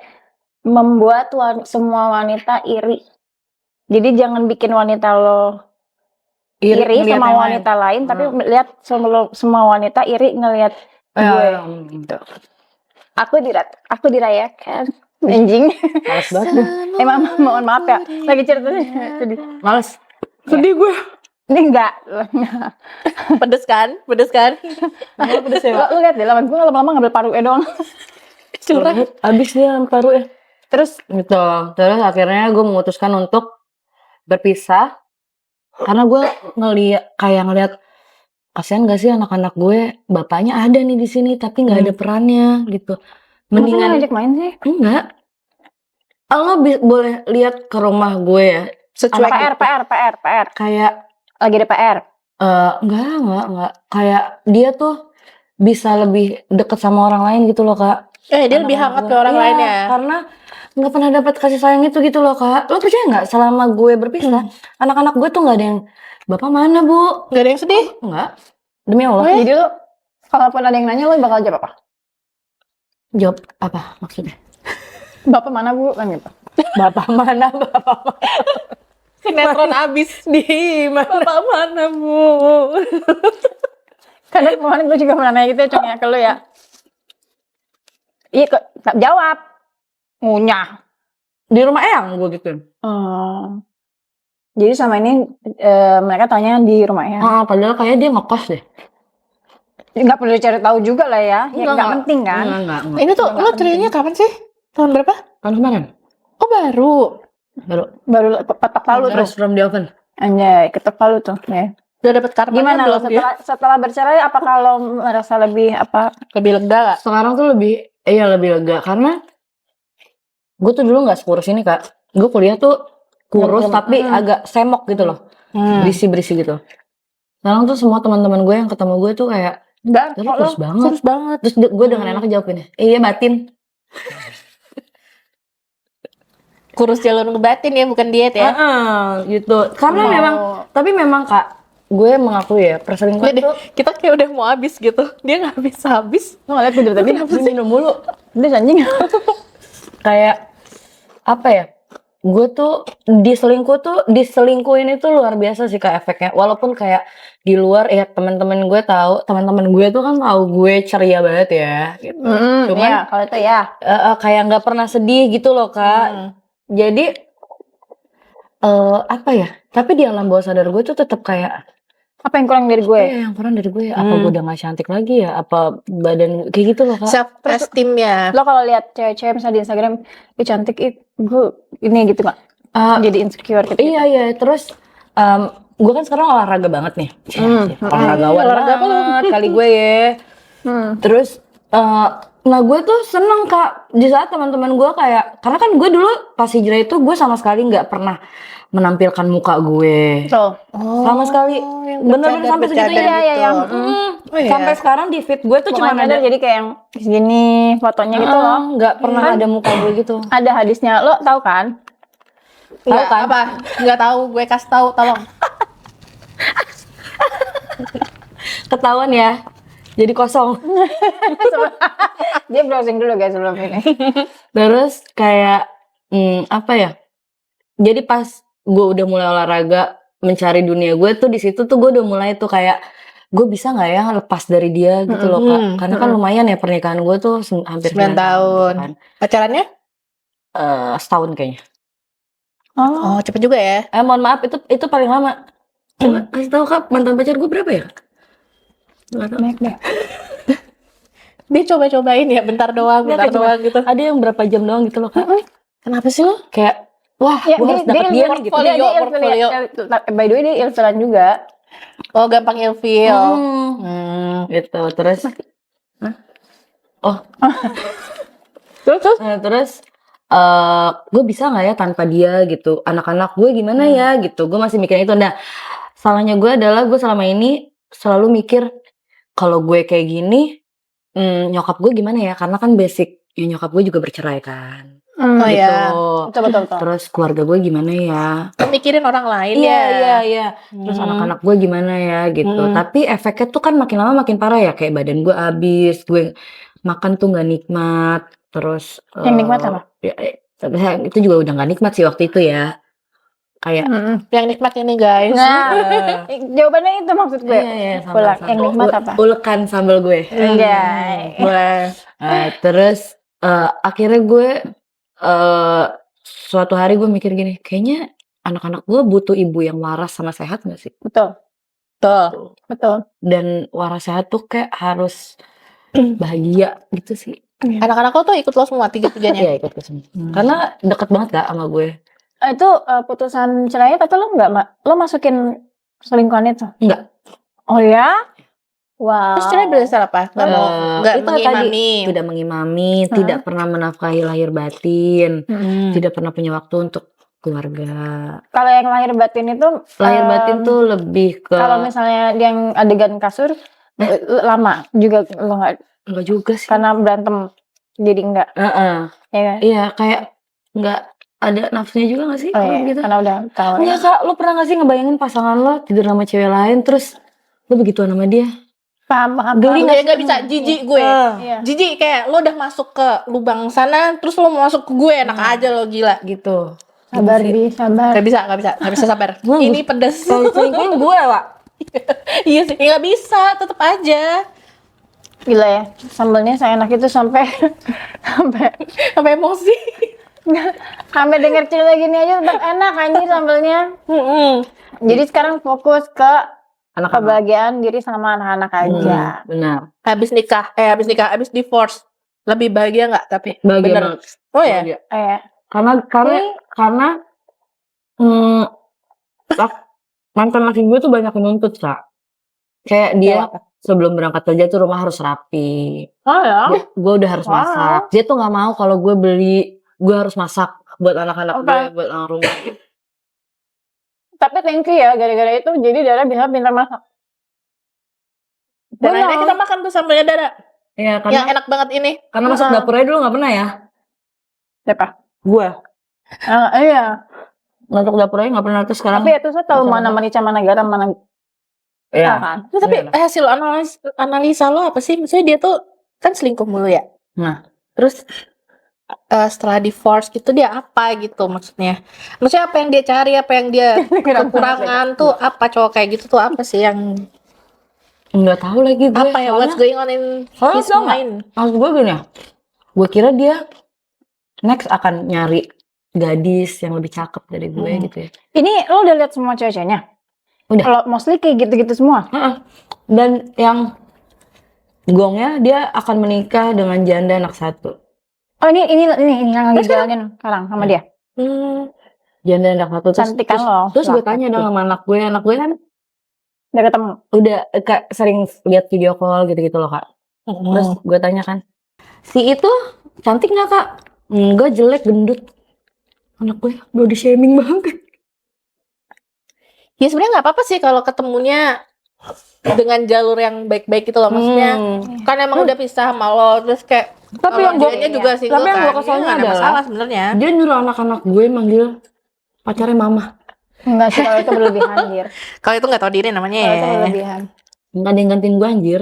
membuat semua wanita iri. Jadi jangan bikin wanita lo iri ngeliat sama yang wanita lain, tapi lihat semua wanita iri ngelihat gue. Gitu. Aku dirayakan. Anjing. Males banget. Emang mohon maaf ya. Lagi ceritanya sedih. Males. Sedih gue. Ini enggak. Pedes kan? Pedes kan? Pedes ya, Pak? Lu lihat deh, gue lama-lama ngambil parunya doang. Curang. Abis dia paru ya. Terus Gitu. Terus akhirnya gue memutuskan untuk berpisah karena gue ngeliat kasihan gak sih anak-anak gue, bapaknya ada nih di sini tapi nggak ada perannya gitu. Mendingan Mendingan ngajak main sih. enggak. Lo boleh lihat ke rumah gue ya. Secuek PR. Kayak Lagi ada PR. enggak. Kayak dia tuh bisa lebih deket sama orang lain gitu loh, Kak. dia lebih Anak-anak hangat gue. ke orang Iya, lain ya. Karena nggak pernah dapat kasih sayang itu gitu loh, Kak. Lo percaya nggak selama gue berpisah, anak-anak gue tuh nggak ada yang bapak mana bu? Gak ada yang sedih. Enggak. Demi Allah. Jadi lu kalaupun ada yang nanya lu bakal jawab apa? Jawab apa maksudnya? Bapak mana bu? Kan gitu. Bapak mana? Bapak mana? Sinetron abis. Di mana? Bapak mana bu? Karena kemarin gue juga pernah nanya gitu ya, Cong, ya, ke lu ya. Iya kok tak jawab. Ngunyah. Di rumah Eyang gue gituin. Jadi sama ini mereka tanya di rumah ya. Padahal kayak dia ngekos deh. Nggak perlu cari tahu juga lah ya. Ya nggak penting kan. Enggak. Ini tuh lo ceritanya kapan sih? Tahun berapa? Tahun kemarin. Oh baru. Baru petak lalu tuh. Fresh from the oven. Anjay, ketok palu tuh. Ya. Udah dapet karmanya Gimana lo belum dia? setelah bercerai? Apakah lo merasa lebih apa? Lebih lega gak? Sekarang tuh lebih lega karena gue tuh dulu nggak sekurus ini, Kak. Gue kuliah tuh kurus tapi agak semok gitu loh. Berisi gitu. Sekarang tuh semua teman-teman gue yang ketemu gue tuh kayak Enggak, lu kurus banget. Serius banget. Terus gue dengan enak jawabinnya, iya batin. Kurus jalur ngebatin ya, bukan diet ya. Gitu. Karena memang Kak, gue mengakui ya perselingkuhan Lihat deh, tuh kita kayak udah mau habis gitu. Dia gak habis-habis. lo ngeliat tidur tadi? dia minum mulu. Dia anjing. Kayak apa ya? Gue tuh diselingkuhin itu luar biasa sih Kak efeknya. Walaupun kayak di luar ya teman-teman gue tuh kan tahu gue ceria banget ya. Gitu. Cuman ya, kalau itu ya. kayak nggak pernah sedih gitu loh Kak. Jadi apa ya? Tapi di alam bawah sadar gue tuh tetap kayak Apa yang kurang dari gue? yang kurang dari gue. Apa gue udah nggak cantik lagi ya? Apa badan kayak gitu loh Kak? Self esteem ya. Lo kalau lihat cewek-cewek misalnya di Instagram, ih cantik, gue ini gitu nggak? Jadi insecure gitu. Iya. Terus gue kan sekarang olahraga banget nih. Olahragawan Olahraga apa lu? banget kali gue ya. Terus nah gue tuh seneng Kak di saat teman-teman gue kayak, karena kan gue dulu pas hijrah itu gue sama sekali nggak pernah menampilkan muka gue. Tuh. Sama sekali. Bener-bener sampai segitu bercadar ya. Iya. iya. Sampai sekarang di feed gue tuh cuma Bukan ada jadi kayak yang segini fotonya gitu loh. nggak pernah ada muka gue gitu. Ada hadisnya, lo tahu kan? Enggak kan? apa? Enggak tahu, gue kasih tahu, tolong. Ketahuan ya. Jadi kosong. Dia browsing dulu guys sebelum ini. Terus kayak apa ya? Jadi pas gue udah mulai olahraga, mencari dunia gue tuh di situ tuh gue udah mulai tuh kayak gue bisa nggak ya lepas dari dia gitu loh Kak. Karena kan lumayan ya pernikahan gue tuh hampir 9 tahun. gitu kan. Pacarannya? Setahun kayaknya. Oh, cepet juga ya. Mohon maaf itu paling lama. Coba kasih tahu Kak mantan pacar gue berapa ya? Nggak tahu. Naik deh. Dia coba-cobain ya, bentar doang gitu. Ada yang berapa jam doang gitu loh Kak. Kenapa sih lo? Kayak wah Ya, gue harus dapet dia nih gitu. Portfolio. By the way dia ilfilan juga. Oh, gampang ilfeel. Gitu terus. Terus gue bisa nggak ya tanpa dia gitu, anak-anak gue gimana ya gitu, gue masih mikirin itu. Nah salahnya gue adalah gue selama ini selalu mikir kalau gue kayak gini nyokap gue gimana ya, karena kan basic ya nyokap gue juga bercerai kan. Oh Gitu. ya. Betul. Terus keluarga gue gimana ya, Mikirin orang lain ya. iya. Terus anak-anak gue gimana ya gitu. Tapi efeknya tuh kan makin lama makin parah ya, kayak badan gue habis, gue makan tuh nggak nikmat. Terus Yang nikmat apa? Ya, itu juga udah nggak nikmat sih waktu itu ya. Kayak Yang nikmat ini guys. Nah, jawabannya itu maksud gue. iya, Pulang. Yang nikmat apa? Ulekan sambal gue. Anjay. Terus akhirnya gue suatu hari gue mikir gini, kayaknya anak-anak gue butuh ibu yang waras sama sehat gak sih? Betul. Dan waras sehat tuh kayak harus bahagia gitu sih. Anak-anak lo tuh ikut lo semua 3-3-nya. Iya ikut ke semua. Karena deket banget gak sama gue. Itu putusan cerainya tapi lo masukin selingkuhan itu? Enggak. Oh ya? Wow. Terus cerai berdasar apa? Nggak mau, nggak itu tadi, mengimami. tidak mengimami, tidak pernah menafkahi lahir batin, tidak pernah punya waktu untuk keluarga. Kalau yang lahir batin itu Lahir batin tuh lebih ke kalau misalnya yang adegan kasur lama juga lo nggak enggak juga sih. karena berantem jadi enggak Heeh. ya kan? Iya, kayak enggak ada nafsunya juga gak sih Oh, kalau iya, gitu? karena udah tahu ya. Enggak Kak, lo pernah gak sih ngebayangin pasangan lo tidur sama cewek lain terus lo begituan sama dia? Paham Geli Dia nggak bisa, jijik gue. Iya. Jijik kayak lo udah masuk ke lubang sana, terus lo mau masuk ke gue, enak aja lo, gila. Gitu. Sabar Bi, sabar. Nggak bisa sabar. Wah, Ini pedes. Kalau selingkuhin gue, Wak. Iya sih, nggak bisa, tetep aja. Gila ya, sambelnya seenak itu sampai Sampai emosi. sampai denger cerita gini aja tetap enak anjir sambelnya. Jadi sekarang fokus ke Anak-anak. kebahagiaan diri sama anak-anak aja. Benar. Habis divorce, lebih bahagia nggak? Tapi Bahagia bener. banget. Oh ya. Bahagia. Karena Mantan laki gue tuh banyak menuntut, Kak. Kayak dia sebelum berangkat kerja tuh rumah harus rapi. oh ya. Gue udah harus masak. Dia tuh nggak mau kalau gue gue harus masak buat anak-anak gue, buat orang rumah. Tapi thank you ya, gara-gara itu jadi Dara bisa pintar masak. Dan akhirnya kita makan tuh sambelnya Dara. Iya, Yang enak banget ini. karena masuk dapurnya dulu nggak pernah ya. Siapa? Gue Iya. masuk dapurnya nggak pernah, terus sekarang. Tapi itu saya tahu mana merica, mana garam, mana Iya. kan. Tapi hasil analisa lo apa sih? Maksudnya dia tuh kan selingkuh mulu ya. Nah. Terus setelah divorce gitu dia apa gitu maksudnya? Maksudnya apa yang dia cari, apa yang dia kekurangan tuh apa, cowok kayak gitu tuh apa sih yang Nggak tahu lagi gue. apa ya, what's going on in his tau nggak? mind? Maksud gue gini ya, gue kira dia next akan nyari gadis yang lebih cakep dari gue gitu ya. Ini lo udah lihat semua cewek-ceweknya? Udah. Kalau mostly kayak gitu-gitu semua. Dan yang gongnya dia akan menikah dengan janda anak satu. Oh ini yang lagi jalanin sekarang sama dia. Janda anak satu. Cantik kan lo. Terus gue tanya dong sama anak gue kan Udah ketemu. udah sering lihat video call gitu-gitu loh, Kak. Terus gue tanya kan, si itu cantik nggak, Kak? Enggak, jelek, gendut. Anak gue body shaming banget. Ya sebenarnya nggak apa-apa sih kalau ketemunya dengan jalur yang baik-baik gitu loh, maksudnya kan emang udah pisah sama lo, terus kayak Tapi yang dianya juga single tapi yang gue kan, kesalnya nggak ada adalah masalah sebenarnya. dia nyuruh anak-anak gue manggil pacarnya mama. Enggak sih, kalau itu berlebihan anjir. Kalau itu nggak tahu diri namanya Kalau itu ya. berlebihan. Nggak ada yang gantiin gue, anjir.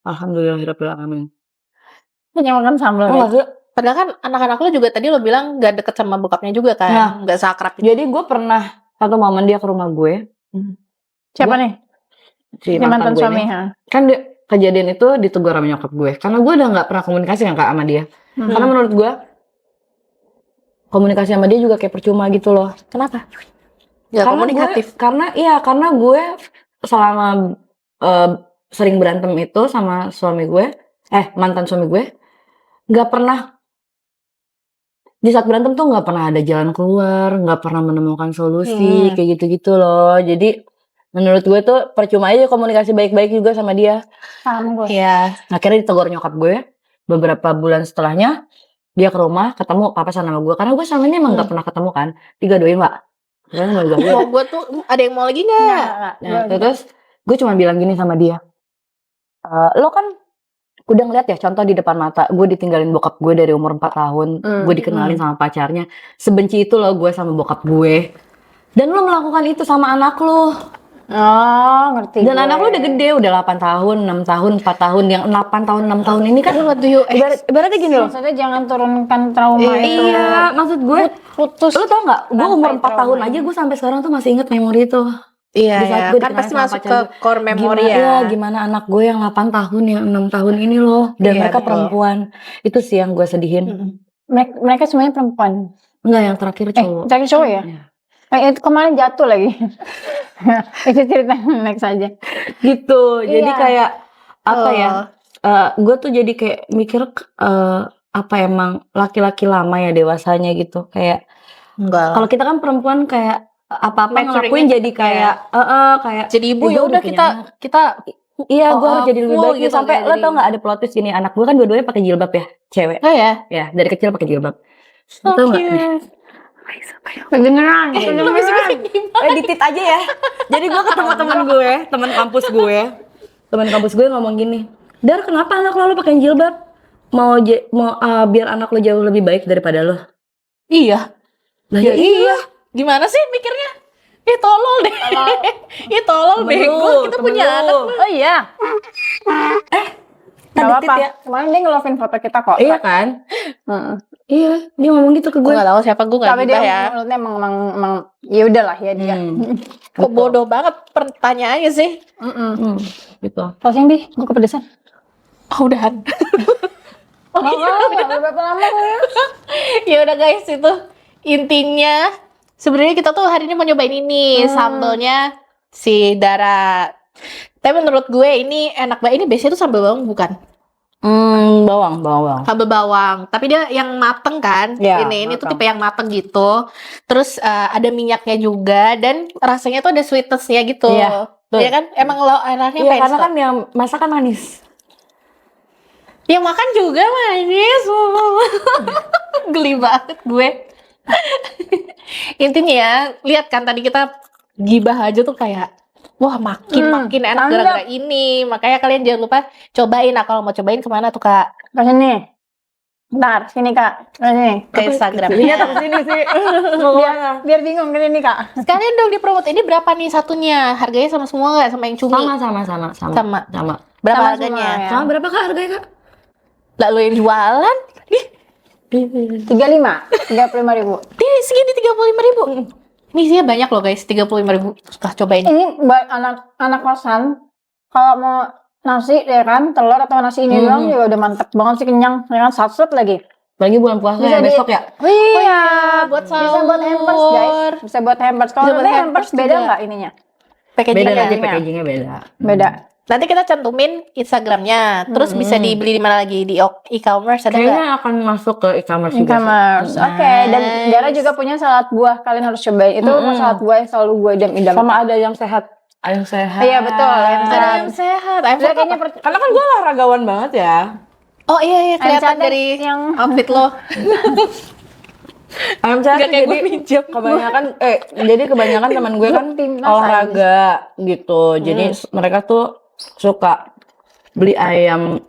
Alhamdulillahirabbil alamin. Penyamakan sambal. Oh, ya? Padahal kan anak-anak lo juga tadi lo bilang gak deket sama bokapnya juga kan, Nah. nggak seakrab itu. Jadi gue pernah satu momen dia ke rumah gue. Siapa nih? Si Ini mantan gue suami, ini. ha? Kan kejadian itu ditegur sama nyokap gue. Karena gue udah gak pernah komunikasi kan, Kak, sama dia. Karena menurut gue komunikasi sama dia juga kayak percuma gitu loh. Kenapa? Gak komunikatif. Karena gue selama sering berantem itu sama suami gue, mantan suami gue, gak pernah, di saat berantem tuh gak pernah ada jalan keluar, gak pernah menemukan solusi, kayak gitu-gitu loh. Jadi menurut gue tuh percuma aja komunikasi baik-baik juga sama dia. Paham gue. Iya. Akhirnya ditegur nyokap gue. Beberapa bulan setelahnya dia ke rumah ketemu papasan sama gue. Karena gue selama ini emang gak pernah ketemu kan. Digadoin, Mbak. Mau gue tuh ada yang mau lagi nggak? Nah, terus gue cuma bilang gini sama dia. Lo kan udah ngeliat ya contoh di depan mata. Gue ditinggalin bokap gue dari umur 4 tahun. Gue dikenalin sama pacarnya. Sebenci itu loh gue sama bokap gue. Dan lo melakukan itu sama anak lo. Oh, ngerti. Dan anak lu udah gede, udah 8 tahun, 6 tahun, 4 tahun. Yang 8 tahun, 6 tahun ini kan ibaratnya gini loh. Maksudnya jangan turunkan trauma itu. Iya, maksud gue Putus. lu tau gak, gue umur 4 trauma. tahun aja gue sampai sekarang tuh masih inget memori itu. Iya, Di saat iya. gue Kan dikenalin pasti sama masuk pacar ke gue. core memory Gimana anak gue yang 8 tahun, yang 6 tahun ini loh. Dan Iya, mereka betul. perempuan. Itu sih yang gue sedihin. Mereka semuanya perempuan. Enggak, yang terakhir cowok. Cari cowok ya? Iya. Itu kemarin jatuh lagi. Itu cerita next aja. Gitu, jadi Iya. kayak apa ya? Gue tuh jadi kayak mikir apa emang laki-laki lama ya dewasanya gitu, kayak Enggak. Kalau kita kan perempuan kayak apa-apa Maturingnya ngelakuin jadi cepet kayak kayak Jadi ibu "Ya ya udah punya anak." kita Iya, gue harus jadi lebih full baik gitu sampai kayak lo jadi tau nggak ada plot twist gini, anak gue kan dua-duanya pakai jilbab ya, cewek. Oh ya. Ya, dari kecil pakai jilbab. So Lo tau nggak? cute. Kedengeran, Lu bisa bikin gimana? Edit aja ya. Jadi gue ketemu teman kampus gue ngomong gini, Dar kenapa anak lo pakai jilbab? Mau biar anak lo jauh lebih baik daripada lo. Iya. Lah Ya ya iya. Gimana sih mikirnya? Ih tolol deh. Ih tolol Temen bego. lu, Kita temen punya lu. anak. Oh iya. Tadi Gak tit apa-apa. ya. Kemarin dia ngelovin foto kita kok. Iya kan? Heeh. Iya, dia ngomong gitu ke Gue gue. gak tahu siapa gue gak Tapi dia gibah ya. menurutnya emang ya udahlah ya dia. Kok bodoh banget pertanyaannya sih. Gitu. Closing Bi, gue kepedesan. Oh udahan. Nggak berapa lama kok ya. Ya udah guys, itu intinya sebenarnya kita tuh hari ini mau nyobain ini sambelnya si Dara. Tapi menurut gue ini enak banget. Ini biasanya tuh sambal bawang bukan? Bawang. Sambal bawang. Tapi dia yang mateng kan? Ya, Ini tuh mateng. tipe yang mateng gitu. Terus ada minyaknya juga dan rasanya tuh ada sweetness-nya gitu. Iya, betul. Iya kan? Emang lo enaknya Iya, apa karena kan yang masakan manis. yang makan juga manis. Geli banget gue. Intinya ya, lihat kan tadi kita gibah aja tuh kayak wah makin enak mantap. gara-gara ini. Makanya kalian jangan lupa cobain. Nah, kalau mau cobain kemana tuh Kak? Ke sini. Bentar, sini Kak. Ke sini. Ke Instagram. Iya, tapi sini sih. Biar bingung ke sini Kak. Sekalian dong dipromot. Ini berapa nih satunya? Harganya sama semua nggak? Sama yang cumi? Sama. Berapa Sama harganya? semua ya. Sama berapa Kak harganya, Kak? Lah lo yang jualan? 35 ribu. Ini segini 35.000. Ini isinya banyak loh guys, 35.000. Suka cobain. Ini buat anak kosan kalau mau nasi ya kan, telur atau nasi ini doang juga udah mantep banget sih, kenyang ya kan, sat lagi. Lagi bulan puasa ya, besok ya. Iya, buat bisa buat hampers guys, bisa buat hampers. Bisa Kalau buat hampers hampers beda juga. nggak ininya? Packaging Beda nanti Packagingnya. packagingnya beda. Beda. Nanti kita cantumin Instagramnya. Terus bisa dibeli di mana lagi? Di e-commerce ada nggak? Kayaknya akan masuk ke e-commerce juga. E-commerce, oke. Dan Dara juga punya salad buah, kalian harus cobain. Itu salad buah yang selalu gue idam-idam. Sama ada yang sehat. Ayam sehat. Iya betul, ayam Ada sehat. yang sehat. Ayam Dia sehat kayaknya apa? Karena kan gue olahragawan banget ya. Oh iya kelihatan sehat dari yang outfit lo. Ayam sehat Nggak kayak jadi gue minjem. kebanyakan teman gue kan Timnas olahraga gitu. Jadi mereka tuh suka beli ayam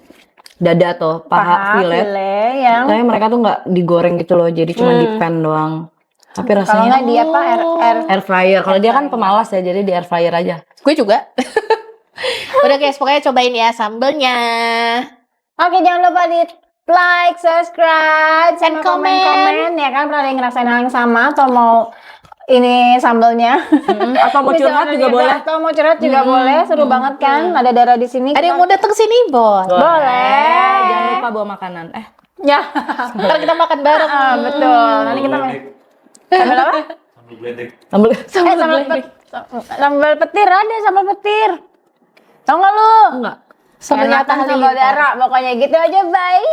dada atau paha fillet. yang Tapi mereka tuh nggak digoreng gitu loh, jadi cuma di pan doang. Tapi kalau rasanya nggak dia apa air fryer. Kalau dia kan pemalas ya, jadi di air fryer aja. Gue juga. Udah guys, pokoknya cobain ya sambelnya. Oke, jangan lupa di like, subscribe, sama comment. komen-komen ya kan. Pernah ada yang ngerasain hal yang sama atau mau ini sambelnya? Atau mau Bisa curhat ada juga di- boleh. Atau mau curhat juga boleh. Seru banget kan? Ada Dara di sini. Ada yang mau datang sini, Bos? Boleh. Jangan lupa bawa makanan. Ya, Ntar kita makan bareng. betul. Nanti kita main. Sambal apa? Sambal geledek. Sambal. Sambal petir ada, sambal petir. Tau nggak lu? Enggak. Sambal Enakan nyata sambal Dara. Pokoknya gitu aja. Bye.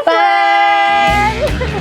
Bye.